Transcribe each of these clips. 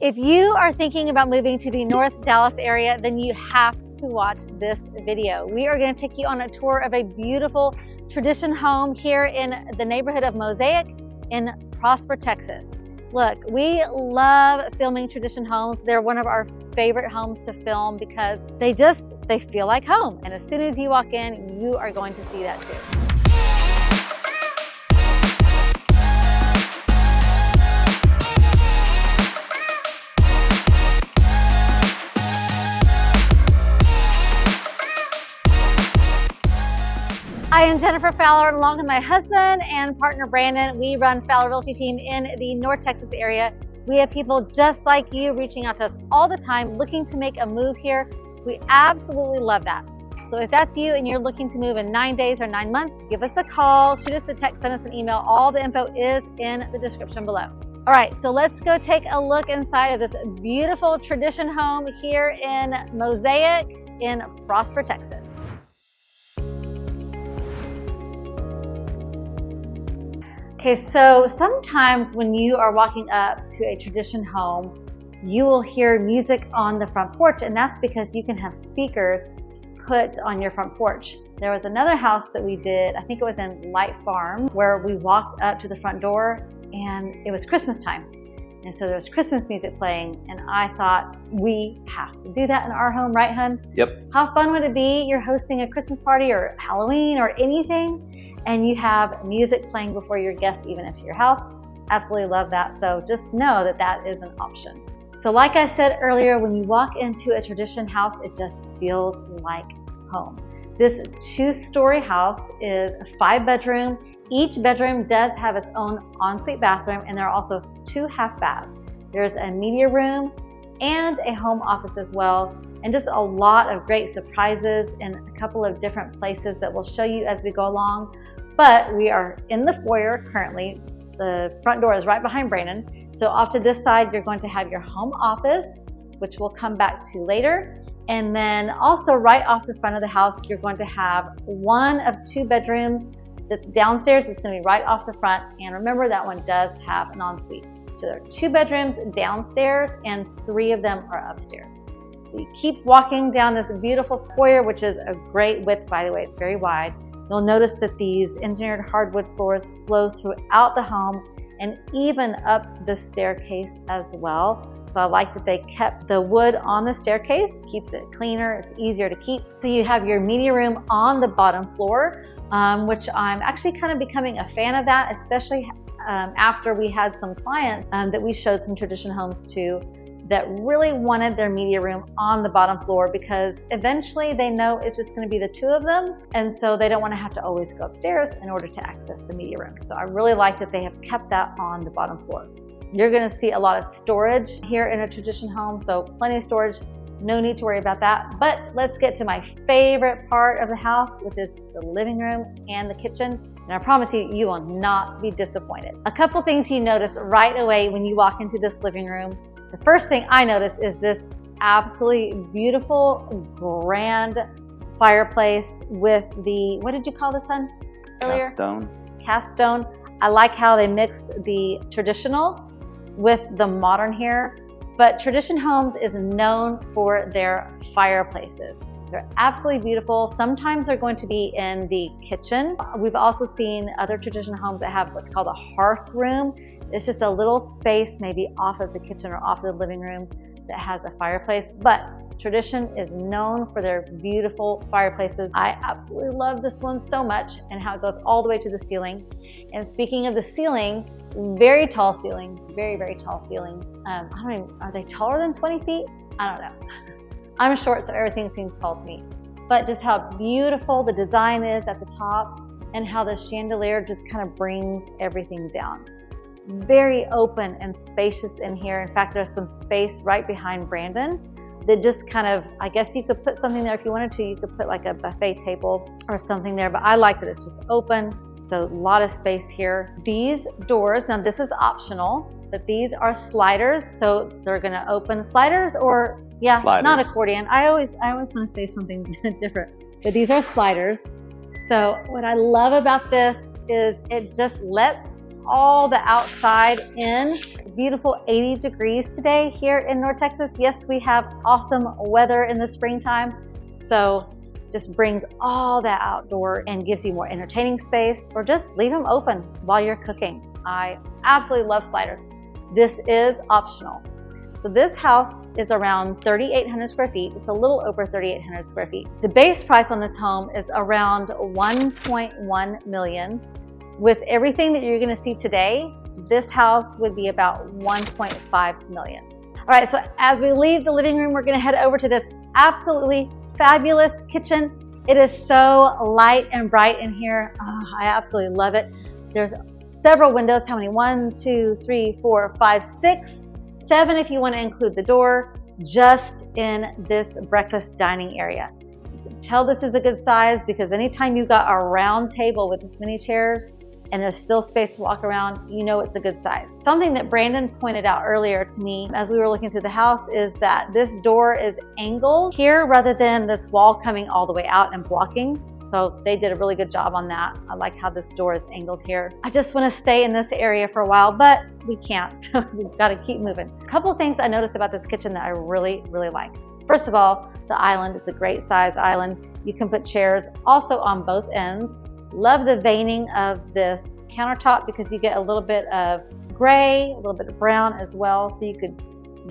If you are thinking about moving to the North Dallas area, then you have to watch this video. We are going to take you on a tour of a beautiful tradition home here in the neighborhood of Mosaic in Prosper, Texas. Look, we love filming tradition homes. They're one of our favorite homes to film because they feel like home. And as soon as you walk in, you are going to see that too. I am Jennifer Fowler, along with my husband and partner Brandon. We run Fowler Realty team in the North Texas area. We have people just like you reaching out to us all the time, looking to make a move here. We absolutely love that. So if that's you and you're looking to move in 9 days or 9 months, give us a call, shoot us a text, send us an email. All the info is in the description below. All right, so let's go take a look inside of this beautiful tradition home here in Mosaic in Prosper, Texas. Okay, so sometimes when you are walking up to a tradition home, you will hear music on the front porch, and that's because you can have speakers put on your front porch. There was another house that we did, I think it was in Light Farm, where we walked up to the front door and it was Christmas time. And so there was Christmas music playing, and I thought, we have to do that in our home, right, hun? Yep. How fun would it be? You're hosting a Christmas party or Halloween or anything, and you have music playing before your guests even enter your house. Absolutely love that. So just know that that is an option. So like I said earlier, when you walk into a tradition house, it just feels like home. This 2-story house is a 5-bedroom. Each bedroom does have its own ensuite bathroom, and there are also 2 half baths. There's a media room and a home office as well, and just a lot of great surprises in a couple of different places that we'll show you as we go along. But we are in the foyer currently. The front door is right behind Brandon. So off to this side, you're going to have your home office, which we'll come back to later. And then also right off the front of the house, you're going to have one of 2 bedrooms that's downstairs. It's going to be right off the front. And remember, that one does have an ensuite. So there are 2 bedrooms downstairs and 3 of them are upstairs. So you keep walking down this beautiful foyer, which is a great width, by the way. It's very wide. You'll notice that these engineered hardwood floors flow throughout the home and even up the staircase as well. So I like that they kept the wood on the staircase, keeps it cleaner, it's easier to keep. So you have your media room on the bottom floor, which I'm actually kind of becoming a fan of that, especially after we had some clients that we showed some tradition homes to that really wanted their media room on the bottom floor because eventually they know it's just going to be the 2 of them, and so they don't want to have to always go upstairs in order to access the media room. So I really like that they have kept that on the bottom floor. You're going to see a lot of storage here in a tradition home, so plenty of storage, no need to worry about that. But let's get to my favorite part of the house, which is the living room and the kitchen. And I promise you, you will not be disappointed. A couple things you notice right away when you walk into this living room. The first thing I notice is this absolutely beautiful, grand fireplace with the, what did you call this one earlier? Cast stone. Cast stone. I like how they mixed the traditional with the modern here. But Tradition Homes is known for their fireplaces. They're absolutely beautiful. Sometimes they're going to be in the kitchen. We've also seen other tradition homes that have what's called a hearth room. It's just a little space maybe off of the kitchen or off of the living room that has a fireplace. But Tradition is known for their beautiful fireplaces. I absolutely love this one so much and how it goes all the way to the ceiling. And speaking of the ceiling, very tall ceiling, very, very tall ceiling. Are they taller than 20 feet? I don't know. I'm short, so everything seems tall to me. But just how beautiful the design is at the top and how the chandelier just kind of brings everything down. Very open and spacious in here. In fact, there's some space right behind Brandon that just kind of, I guess you could put something there if you wanted to. You could put like a buffet table or something there, but I like that it's just open. So a lot of space here. These doors, now this is optional, but these are sliders. So they're gonna open sliders or, yeah, sliders. Not accordion. I always want to say something different, but these are sliders. So what I love about this is it just lets all the outside in. Beautiful 80 degrees today here in North Texas. Yes, we have awesome weather in the springtime. So just brings all that outdoor and gives you more entertaining space, or just leave them open while you're cooking. I absolutely love sliders. This is optional. So this house is around 3,800 square feet. It's a little over 3,800 square feet. The base price on this home is around $1.1 million. With everything that you're going to see today, this house would be about $1.5 million. All right, so as we leave the living room, we're going to head over to this absolutely fabulous kitchen. It is so light and bright in here. Oh, I absolutely love it. There's several windows. How many? 1, 2, 3, 4, 5, 6, 7 if you want to include the door, just in this breakfast dining area. You can tell this is a good size because anytime you've got a round table with this many chairs and there's still space to walk around, you know it's a good size. Something that Brandon pointed out earlier to me as we were looking through the house is that this door is angled here rather than this wall coming all the way out and blocking. So they did a really good job on that. I like how this door is angled here. I just want to stay in this area for a while, but we can't, so we've got to keep moving. A couple of things I noticed about this kitchen that I really, really like. First of all, the island. It's a great size island. You can put chairs also on both ends. Love the veining of the countertop because you get a little bit of gray, a little bit of brown as well, so you could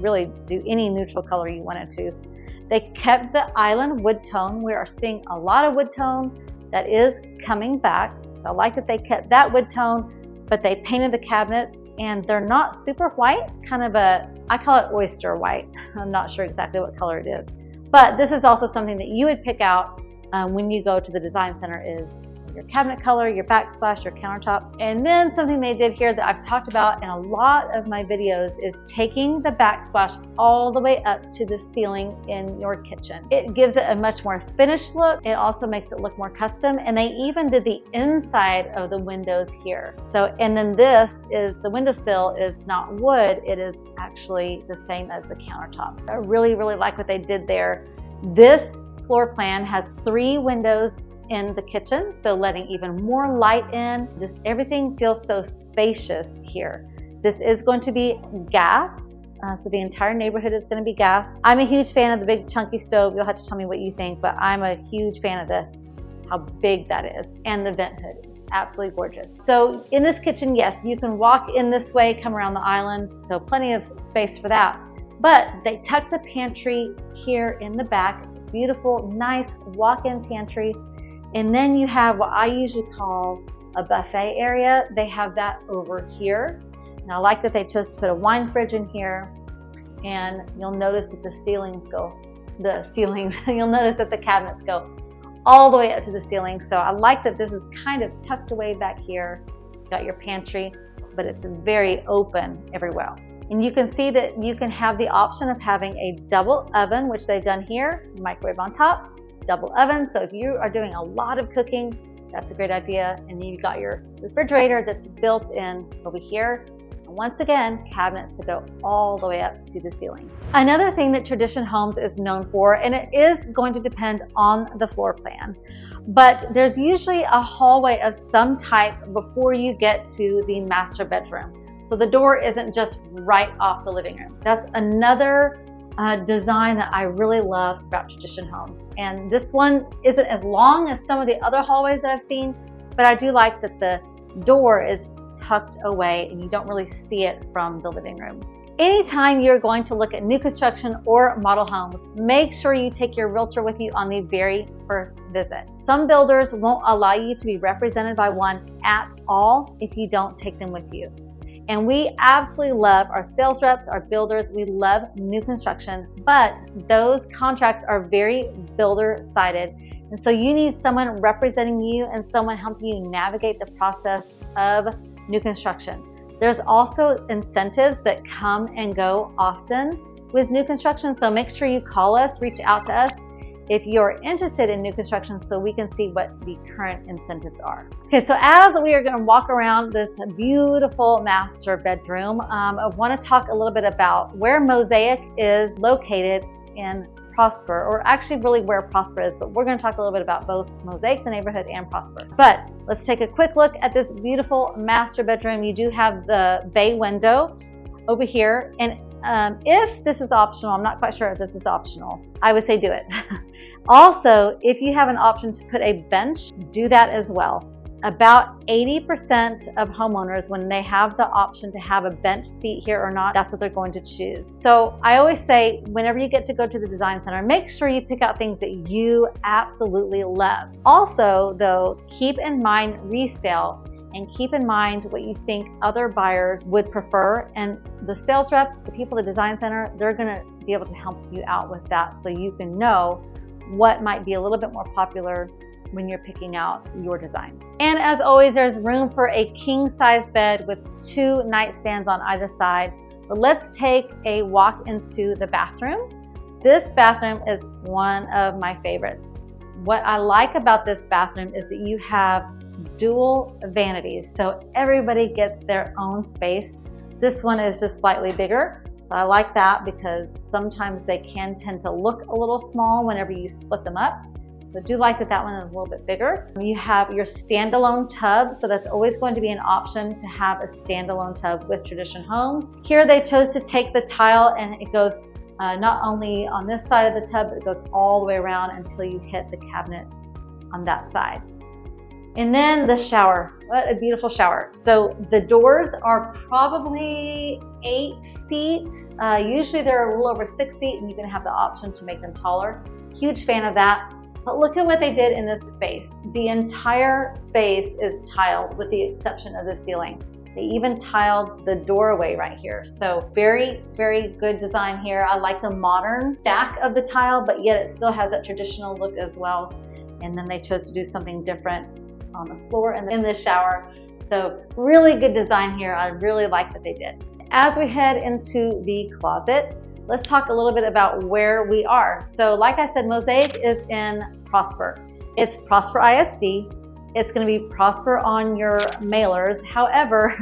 really do any neutral color you wanted to. They kept the island wood tone. We are seeing a lot of wood tone that is coming back. So I like that they kept that wood tone, but they painted the cabinets and they're not super white, kind of I call it oyster white. I'm not sure exactly what color it is. But this is also something that you would pick out when you go to the design center is your cabinet color, your backsplash, your countertop. And then something they did here that I've talked about in a lot of my videos is taking the backsplash all the way up to the ceiling in your kitchen. It gives it a much more finished look. It also makes it look more custom. And they even did the inside of the windows here. So, and then this is, the windowsill is not wood. It is actually the same as the countertop. I really, really like what they did there. This floor plan has 3 windows in the kitchen, so letting even more light in. Just everything feels so spacious here. This is going to be gas, so the entire neighborhood is going to be gas. I'm a huge fan of the big chunky stove. You'll have to tell me what you think, but I'm a huge fan of how big that is, and the vent hood. Absolutely gorgeous. So in this kitchen, yes, you can walk in this way, come around the island, so plenty of space for that. But they tucked the pantry here in the back. Beautiful, nice walk-in pantry. And then you have what I usually call a buffet area. They have that over here. And I like that they chose to put a wine fridge in here. And you'll notice that you'll notice that the cabinets go all the way up to the ceiling. So I like that this is kind of tucked away back here. You got your pantry, but it's very open everywhere else. And you can see that you can have the option of having a double oven, which they've done here, microwave on top. Double oven, so if you are doing a lot of cooking, that's a great idea. And then you've got your refrigerator that's built in over here. And once again, cabinets that go all the way up to the ceiling. Another thing that Tradition Homes is known for, and it is going to depend on the floor plan, but there's usually a hallway of some type before you get to the master bedroom. So the door isn't just right off the living room. That's another design that I really love about Tradition Homes. And this one isn't as long as some of the other hallways that I've seen, but I do like that the door is tucked away and you don't really see it from the living room. Anytime you're going to look at new construction or model homes, make sure you take your realtor with you on the very first visit. Some builders won't allow you to be represented by one at all if you don't take them with you. And we absolutely love our sales reps, our builders. We love new construction, but those contracts are very builder-sided. And so you need someone representing you and someone helping you navigate the process of new construction. There's also incentives that come and go often with new construction. So make sure you call us, reach out to us if you're interested in new construction so we can see what the current incentives are. Okay, so as we are gonna walk around this beautiful master bedroom, I wanna talk a little bit about where Mosaic is located in Prosper, or actually really where Prosper is, but we're going to talk a little bit about both Mosaic, the neighborhood, and Prosper. But let's take a quick look at this beautiful master bedroom. You do have the bay window over here, and if this is optional, I'm not quite sure if this is optional, I would say do it. Also, if you have an option to put a bench, do that as well. About 80% of homeowners, when they have the option to have a bench seat here or not, that's what they're going to choose. So I always say, whenever you get to go to the design center, make sure you pick out things that you absolutely love. Also, though, keep in mind resale and keep in mind what you think other buyers would prefer. And the sales rep, the people at the design center, they're going to be able to help you out with that so you can know what might be a little bit more popular when you're picking out your design. And as always, there's room for a king size bed with 2 nightstands on either side. But let's take a walk into the bathroom. This bathroom is one of my favorites. What I like about this bathroom is that you have dual vanities, so everybody gets their own space. This one is just slightly bigger, so I like that because sometimes they can tend to look a little small whenever you split them up. But do like that one is a little bit bigger. You have your standalone tub, so that's always going to be an option to have a standalone tub with Tradition Homes. Here they chose to take the tile and it goes not only on this side of the tub, but it goes all the way around until you hit the cabinet on that side. And then the shower. What a beautiful shower. So the doors are probably 8 feet. Usually they're a little over 6 feet, and you can have the option to make them taller. Huge fan of that. But look at what they did in this space. The entire space is tiled with the exception of the ceiling. They even tiled the doorway right here. So very, very good design here. I like the modern stack of the tile, but yet it still has that traditional look as well. And then they chose to do something different on the floor and in the shower. So really good design here. I really like what they did. As we head into the closet, let's talk a little bit about where we are. So like I said, Mosaic is in Prosper. It's Prosper ISD. It's going to be Prosper on your mailers. However,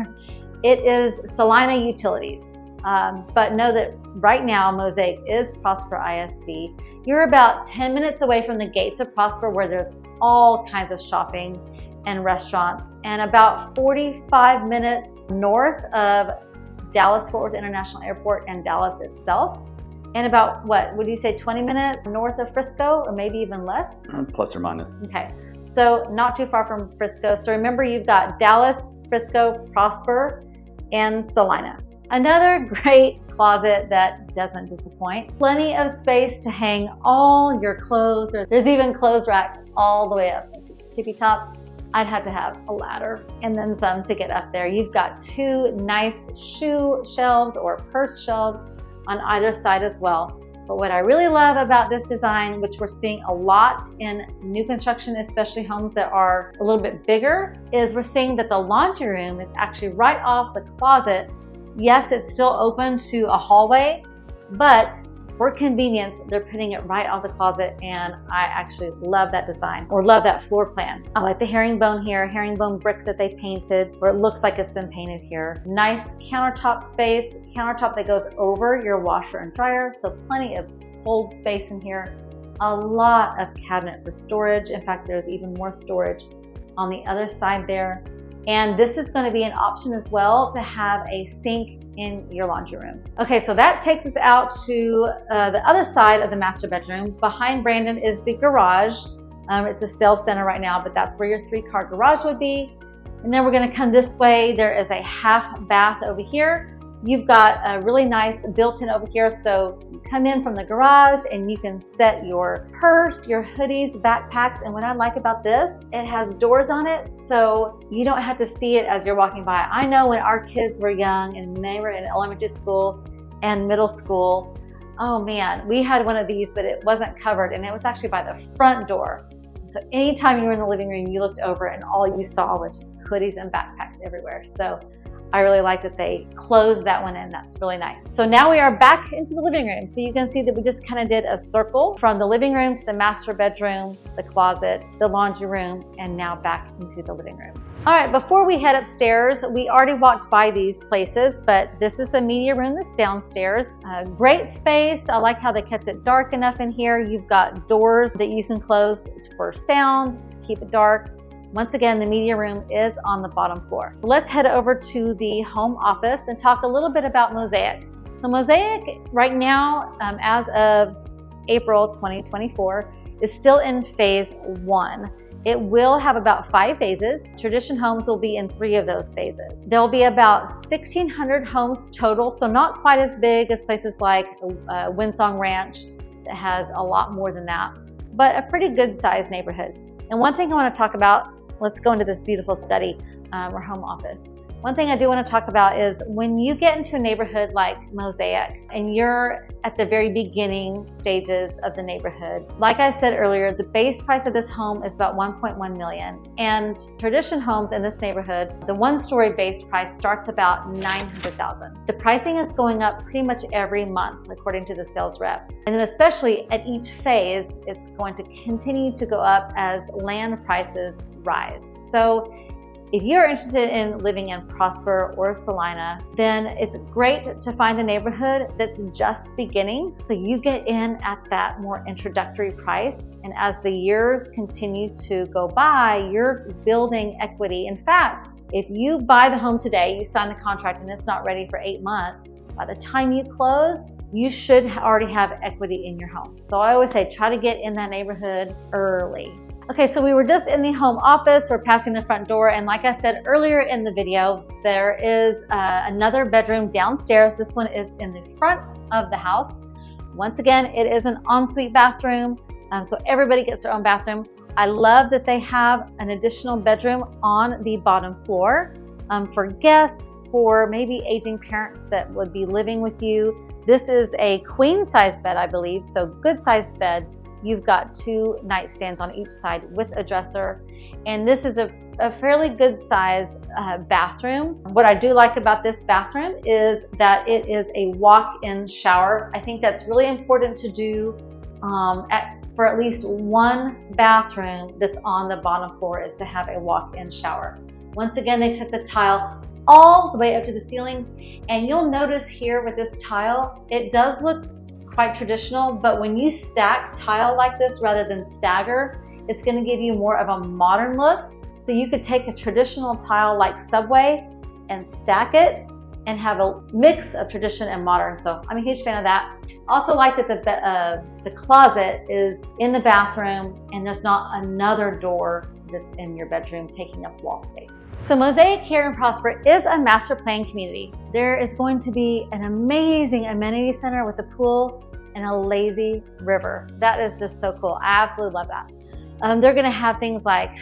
it is Celina Utilities. But know that right now, Mosaic is Prosper ISD. You're about 10 minutes away from the gates of Prosper, where there's all kinds of shopping and restaurants, and about 45 minutes north of Dallas-Fort Worth International Airport and Dallas itself, and about, what would you say, 20 minutes north of Frisco, or maybe even less? Plus or minus. Okay, so not too far from Frisco. So remember, you've got Dallas, Frisco, Prosper, and Celina. Another great closet that doesn't disappoint. Plenty of space to hang all your clothes, or there's even clothes racks all the way up. Tippy top. I'd have to have a ladder and then some to get up there. You've got 2 nice shoe shelves or purse shelves on either side as well. But what I really love about this design, which we're seeing a lot in new construction, especially homes that are a little bit bigger, is we're seeing that the laundry room is actually right off the closet. Yes, it's still open to a hallway, but for convenience, they're putting it right off the closet, and I actually love that design, or love that floor plan. I like the herringbone here, herringbone brick that they painted, where it looks like it's been painted here. Nice countertop space, countertop that goes over your washer and dryer, so plenty of hold space in here. A lot of cabinet for storage. In fact, there's even more storage on the other side there. And this is going to be an option as well to have a sink in your laundry room. Okay, so that takes us out to the other side of the master bedroom. Behind Brandon is the garage. It's a sales center right now, but that's where your 3-car garage would be. And then we're going to come this way. There is a half bath over here. You've got a really nice built-in over here, so you come in from the garage and you can set your purse, your hoodies, backpacks. And what I like about this, it has doors on it, so you don't have to see it as you're walking by. I know when our kids were young and they were in elementary school and middle school, oh man, we had one of these, but it wasn't covered, and it was actually by the front door. So anytime you were in the living room, you looked over and all you saw was just hoodies and backpacks everywhere. So I really like that they closed that one in. That's really nice. So now we are back into the living room. So you can see that we just kind of did a circle from the living room to the master bedroom, the closet, the laundry room, and now back into the living room. All right, before we head upstairs, we already walked by these places, but this is the media room that's downstairs. Great space. I like how they kept it dark enough in here. You've got doors that you can close for sound, to keep it dark. Once again, the media room is on the bottom floor. Let's head over to the home office and talk a little bit about Mosaic. So Mosaic right now, as of April 2024, is still in phase 1. It will have about 5 phases. Tradition homes will be in 3 of those phases. There will be about 1,600 homes total, so not quite as big as places like Windsong Ranch that has a lot more than that, but a pretty good sized neighborhood. And one thing I want to talk about, let's go into this beautiful study or home office. One thing I do want to talk about is when you get into a neighborhood like Mosaic and you're at the very beginning stages of the neighborhood, like I said earlier, the base price of this home is about $1.1 million. And tradition homes in this neighborhood, the 1-story base price starts about $900,000. The pricing is going up pretty much every month, according to the sales rep. And then especially at each phase, it's going to continue to go up as land prices rise. So if you're interested in living in Prosper or Celina, then it's great to find a neighborhood that's just beginning, so you get in at that more introductory price. And as the years continue to go by, you're building equity. In fact, if you buy the home today, you sign the contract and it's not ready for 8 months, by the time you close, you should already have equity in your home. So I always say, try to get in that neighborhood early. Okay, so we were just in the home office. We're passing the front door, and like I said earlier in the video, there is another bedroom downstairs. This one is in the front of the house. Once again, it is an ensuite bathroom, so everybody gets their own bathroom. I love that they have an additional bedroom on the bottom floor for guests, for maybe aging parents that would be living with you. This is a queen size bed, I believe, so good size bed. You've got 2 nightstands on each side with a dresser. And this is a fairly good size bathroom. What I do like about this bathroom is that it is a walk-in shower. I think that's really important to do for at least one bathroom that's on the bottom floor, is to have a walk-in shower. Once again, they took the tile all the way up to the ceiling. And you'll notice here with this tile, it does look quite traditional, but when you stack tile like this rather than stagger, it's going to give you more of a modern look. So you could take a traditional tile like Subway and stack it and have a mix of tradition and modern. So I'm a huge fan of that. Also like that the closet is in the bathroom and there's not another door that's in your bedroom taking up wall space. So Mosaic here in Prosper is a master plan community. There is going to be an amazing amenity center with a pool and a lazy river. That is just so cool. I absolutely love that. They're going to have things like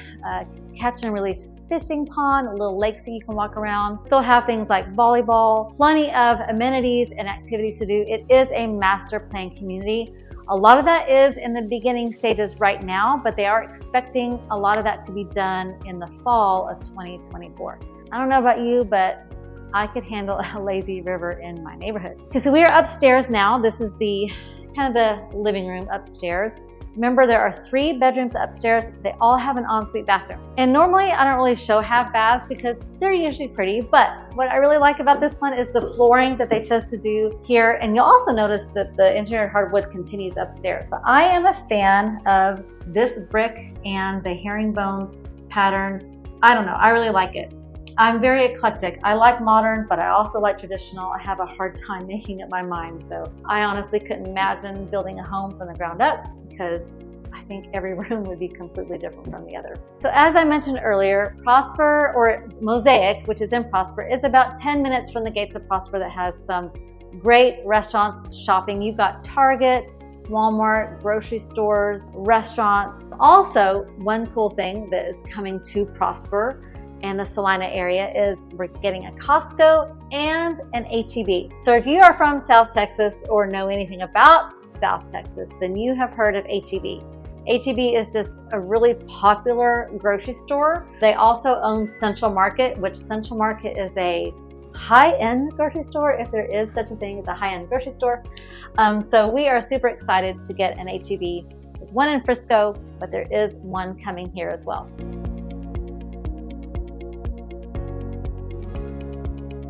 catch and release fishing pond, a little lake that you can walk around. They'll have things like volleyball, plenty of amenities and activities to do. It is a master plan community. A lot of that is in the beginning stages right now, but they are expecting a lot of that to be done in the fall of 2024. I don't know about you, but I could handle a lazy river in my neighborhood. Okay, so we are upstairs now. This is the kind of the living room upstairs. Remember, there are 3 bedrooms upstairs. They all have an ensuite bathroom. And normally I don't really show half baths because they're usually pretty, but what I really like about this one is the flooring that they chose to do here. And you'll also notice that the engineered hardwood continues upstairs. So I am a fan of this brick and the herringbone pattern. I don't know, I really like it. I'm very eclectic. I like modern, but I also like traditional. I have a hard time making up my mind. So I honestly couldn't imagine building a home from the ground up, because I think every room would be completely different from the other. So as I mentioned earlier, Prosper, or Mosaic, which is in Prosper, is about 10 minutes from the gates of Prosper, that has some great restaurants, shopping. You've got Target, Walmart, grocery stores, restaurants. Also, one cool thing that is coming to Prosper and the Celina area is we're getting a Costco and an H-E-B. So if you are from South Texas or know anything about South Texas, then you have heard of H-E-B. H-E-B is just a really popular grocery store. They also own Central Market, which Central Market is a high-end grocery store, if there is such a thing as a high-end grocery store. So we are super excited to get an H-E-B. There's one in Frisco, but there is one coming here as well.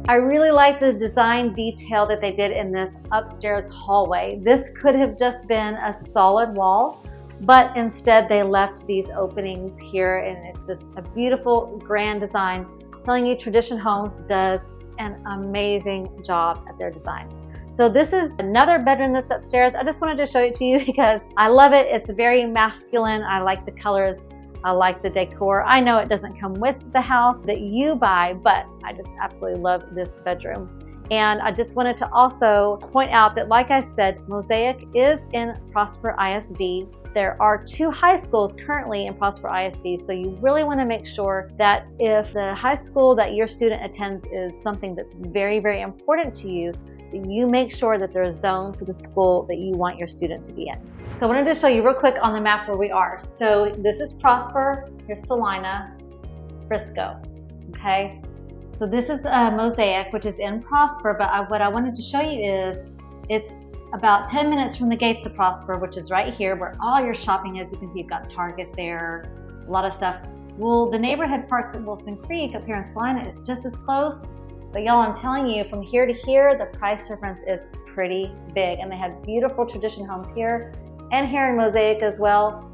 I really like the design detail that they did in this upstairs hallway. This could have just been a solid wall, but instead they left these openings here, and it's just a beautiful grand design, telling you Tradition Homes does an amazing job at their design. So this is another bedroom that's upstairs. I just wanted to show it to you because I love it. It's very masculine. I like the colors. I like the decor. I know it doesn't come with the house that you buy, but I just absolutely love this bedroom. And I just wanted to also point out that, like I said, Mosaic is in Prosper ISD. There are 2 high schools currently in Prosper ISD, so you really want to make sure that if the high school that your student attends is something that's very, very important to you, that you make sure that there's a zone for the school that you want your student to be in. So I wanted to show you real quick on the map where we are. So this is Prosper, here's Celina, Frisco, okay? So this is Mosaic, which is in Prosper, but what I wanted to show you is it's about 10 minutes from the gates of Prosper, which is right here where all your shopping is. You can see you've got Target there, a lot of stuff. Well, the neighborhood parks at Wilson Creek up here in Celina is just as close. But y'all, I'm telling you, from here to here, the price difference is pretty big. And they have beautiful Tradition Homes here and here in Mosaic as well,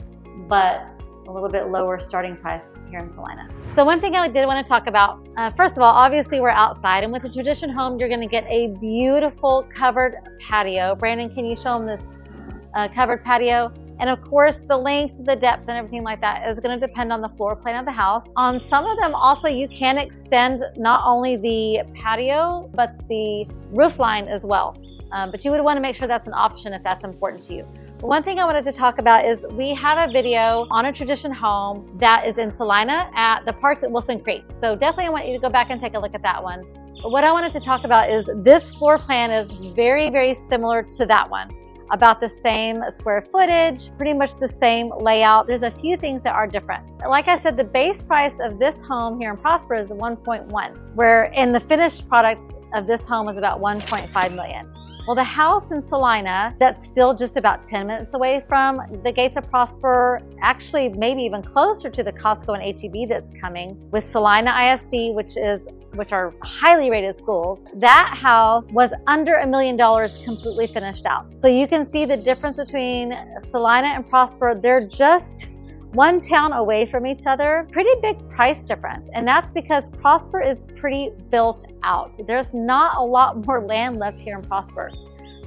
but a little bit lower starting price here in Celina. So one thing I did want to talk about, first of all, obviously we're outside, and with a Tradition Home, you're going to get a beautiful covered patio. Brandon, can you show them this covered patio? And of course, the length, the depth, and everything like that is going to depend on the floor plan of the house. On some of them also, you can extend not only the patio, but the roof line as well. But you would want to make sure that's an option if that's important to you. One thing I wanted to talk about is we have a video on a Tradition Home that is in Celina at the parks at Wilson Creek. So definitely I want you to go back and take a look at that one. But what I wanted to talk about is this floor plan is very, very similar to that one. About the same square footage, pretty much the same layout. There's a few things that are different. Like I said, the base price of this home here in Prosper is 1.1, where in the finished product of this home is about 1.5 million. Well, the house in Celina, that's still just about 10 minutes away from the gates of Prosper, actually maybe even closer to the Costco and H-E-B that's coming, with Celina ISD, which are highly rated schools. That house was under $1 million completely finished out. So you can see the difference between Celina and Prosper. They're just one town away from each other. Pretty big price difference. And that's because Prosper is pretty built out. There's not a lot more land left here in Prosper.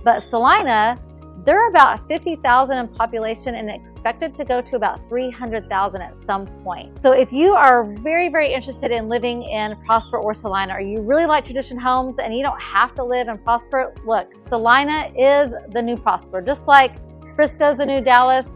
But Celina, they're about 50,000 in population and expected to go to about 300,000 at some point. So if you are very, very interested in living in Prosper or Celina, or you really like Tradition Homes and you don't have to live in Prosper, look, Celina is the new Prosper. Just like Frisco's the new Dallas,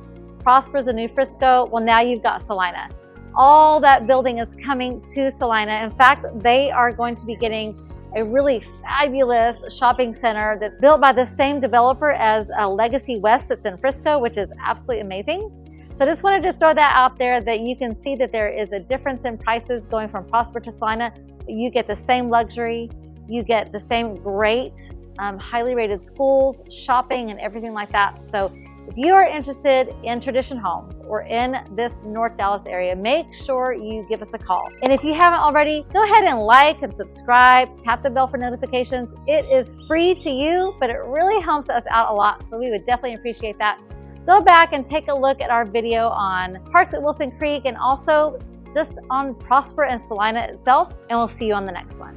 Prosper's the new Frisco, well, now you've got Celina. All that building is coming to Celina. In fact, they are going to be getting a really fabulous shopping center that's built by the same developer as Legacy West that's in Frisco, which is absolutely amazing. So I just wanted to throw that out there, that you can see that there is a difference in prices going from Prosper to Celina. You get the same luxury, you get the same great, highly rated schools, shopping, and everything like that. So if you are interested in Tradition Homes or in this North Dallas area, make sure you give us a call. And if you haven't already, go ahead and like and subscribe, tap the bell for notifications. It is free to you, but it really helps us out a lot, so we would definitely appreciate that. Go back and take a look at our video on parks at Wilson Creek and also just on Prosper and Celina itself, and we'll see you on the next one.